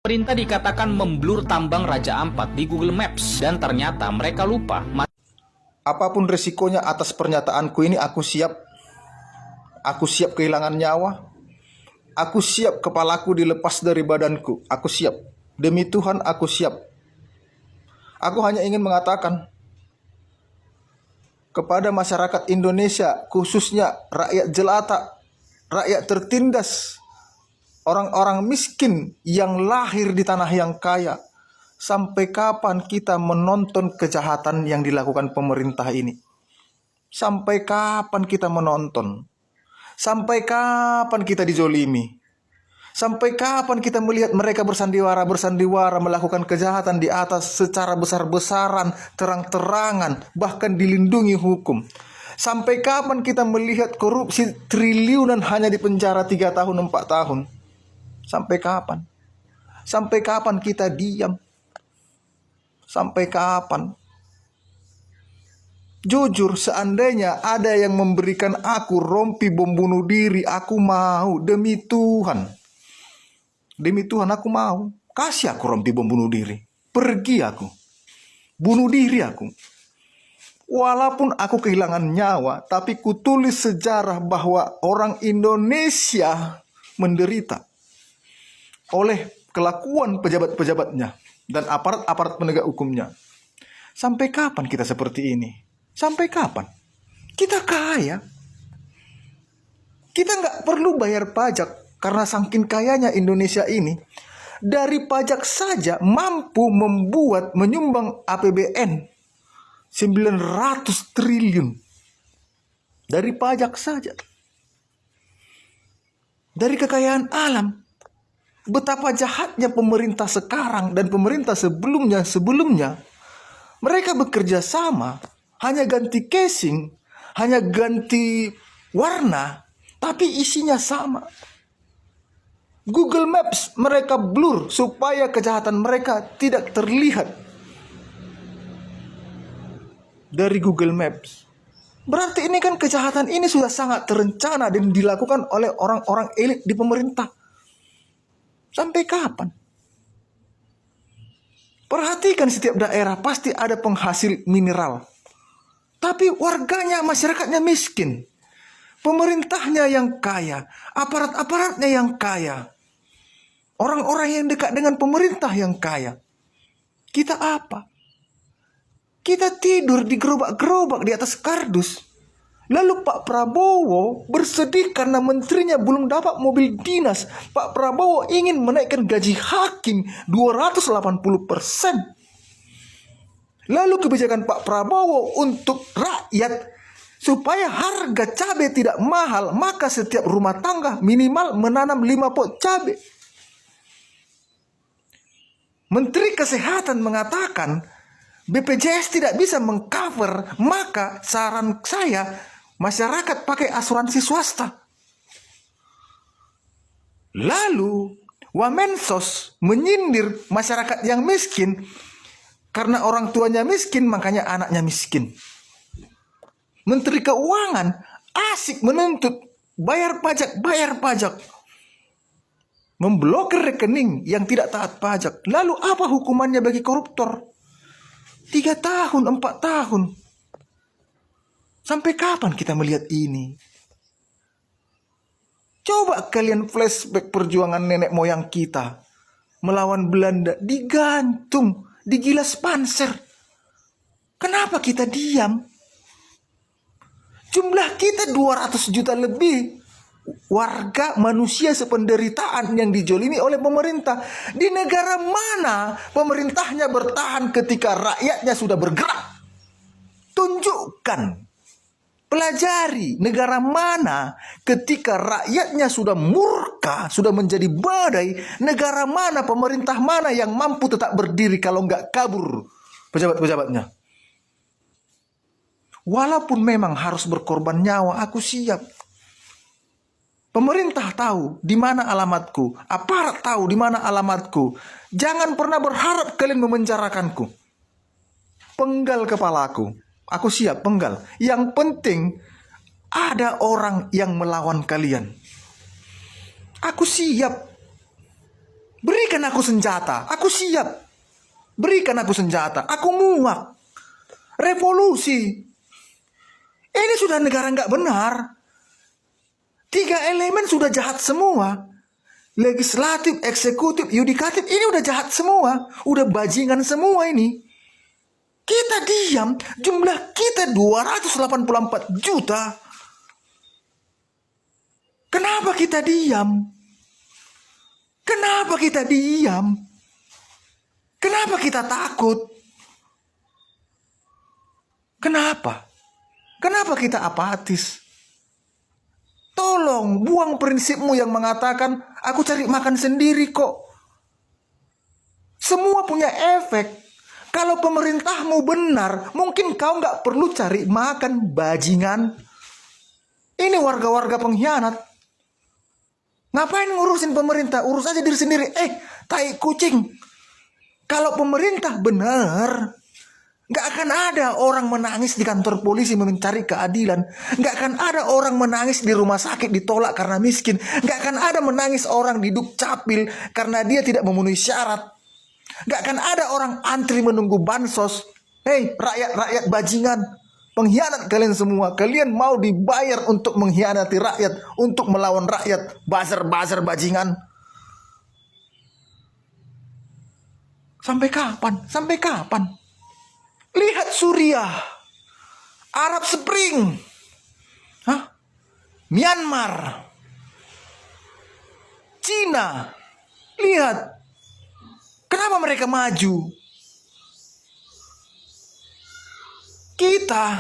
Pemerintah dikatakan memblur tambang Raja Ampat di Google Maps dan ternyata mereka lupa. Apapun resikonya atas pernyataanku ini, aku siap. Aku siap kehilangan nyawa. Aku siap kepalaku dilepas dari badanku. Aku siap. Demi Tuhan aku siap. Aku hanya ingin mengatakan kepada masyarakat Indonesia, khususnya rakyat jelata, rakyat tertindas, orang-orang miskin yang lahir di tanah yang kaya, sampai kapan kita menonton kejahatan yang dilakukan pemerintah ini? Sampai kapan kita menonton? Sampai kapan kita dijolimi? Sampai kapan kita melihat mereka bersandiwara melakukan kejahatan di atas secara besar-besaran, terang-terangan, bahkan dilindungi hukum? Sampai kapan kita melihat korupsi triliunan hanya di penjara 3 tahun, 4 tahun? Sampai kapan? Sampai kapan kita diam? Sampai kapan? Jujur, seandainya ada yang memberikan aku rompi bom bunuh diri, aku mau. Demi Tuhan. Demi Tuhan aku mau. Kasih aku rompi bom bunuh diri. Pergi aku. Bunuh diri aku. Walaupun aku kehilangan nyawa, tapi kutulis sejarah bahwa orang Indonesia menderita oleh kelakuan pejabat-pejabatnya dan aparat-aparat penegak hukumnya. Sampai kapan kita seperti ini? Sampai kapan? Kita kaya. Kita nggak perlu bayar pajak karena saking kayanya Indonesia ini. Dari pajak saja mampu menyumbang APBN 900 triliun. Dari pajak saja. Dari kekayaan alam. Betapa jahatnya pemerintah sekarang dan pemerintah sebelumnya. Mereka bekerja sama, hanya ganti casing, hanya ganti warna, tapi isinya sama. Google Maps mereka blur supaya kejahatan mereka tidak terlihat dari Google Maps. Berarti ini kan kejahatan ini sudah sangat terencana dan dilakukan oleh orang-orang elit di pemerintah. Sampai kapan? Perhatikan setiap daerah pasti ada penghasil mineral. Tapi warganya, masyarakatnya miskin. Pemerintahnya yang kaya. Aparat-aparatnya yang kaya. Orang-orang yang dekat dengan pemerintah yang kaya. Kita apa? Kita tidur di gerobak-gerobak di atas kardus. Lalu Pak Prabowo bersedih karena menterinya belum dapat mobil dinas. Pak Prabowo ingin menaikkan gaji hakim 280%. Lalu kebijakan Pak Prabowo untuk rakyat supaya harga cabai tidak mahal, maka setiap rumah tangga minimal menanam 5 pot cabai. Menteri Kesehatan mengatakan BPJS tidak bisa mengcover, maka saran saya masyarakat pakai asuransi swasta. Lalu Wamensos menyindir masyarakat yang miskin karena orang tuanya miskin, makanya anaknya miskin. Menteri Keuangan asik menuntut bayar pajak. Memblokir rekening yang tidak taat pajak. Lalu apa hukumannya bagi koruptor? 3 tahun, 4 tahun. Sampai kapan kita melihat ini? Coba kalian flashback perjuangan nenek moyang kita melawan Belanda, digantung, digilas panser. Kenapa kita diam? Jumlah kita 200 juta lebih. Warga manusia sependeritaan yang dijolimi oleh pemerintah. Di negara mana pemerintahnya bertahan ketika rakyatnya sudah bergerak? Tunjukkan. Pelajari negara mana ketika rakyatnya sudah murka, sudah menjadi badai. Negara mana, pemerintah mana yang mampu tetap berdiri kalau nggak kabur pejabat-pejabatnya. Walaupun memang harus berkorban nyawa, aku siap. Pemerintah tahu di mana alamatku, aparat tahu di mana alamatku. Jangan pernah berharap kalian memenjarakanku. Penggal kepalaku. Aku siap penggal. Yang penting ada orang yang melawan kalian. Aku siap. Berikan aku senjata, aku siap. Berikan aku senjata, aku muak. Revolusi. Ini sudah negara nggak benar. 3 elemen sudah jahat semua. Legislatif, eksekutif, yudikatif, ini udah jahat semua. Udah bajingan semua ini. Kita diam, jumlah kita 284 juta. Kenapa kita diam? Kenapa kita diam? Kenapa kita takut? Kenapa? Kenapa kita apatis? Tolong buang prinsipmu yang mengatakan aku cari makan sendiri kok. Semua punya efek. Kalau pemerintahmu benar, mungkin kau nggak perlu cari makan, bajingan. Ini warga-warga pengkhianat. Ngapain ngurusin pemerintah? Urus aja diri sendiri. Tai kucing. Kalau pemerintah benar, nggak akan ada orang menangis di kantor polisi mencari keadilan. Nggak akan ada orang menangis di rumah sakit ditolak karena miskin. Nggak akan ada menangis orang di dukcapil karena dia tidak memenuhi syarat. Nggak akan ada orang antri menunggu bansos. Hei rakyat bajingan, pengkhianat kalian semua. Kalian mau dibayar untuk mengkhianati rakyat, untuk melawan rakyat. Buzzer bajingan. Sampai kapan? Sampai kapan? Lihat Suriah, Arab Spring, Myanmar, Cina. Lihat, kenapa mereka maju? Kita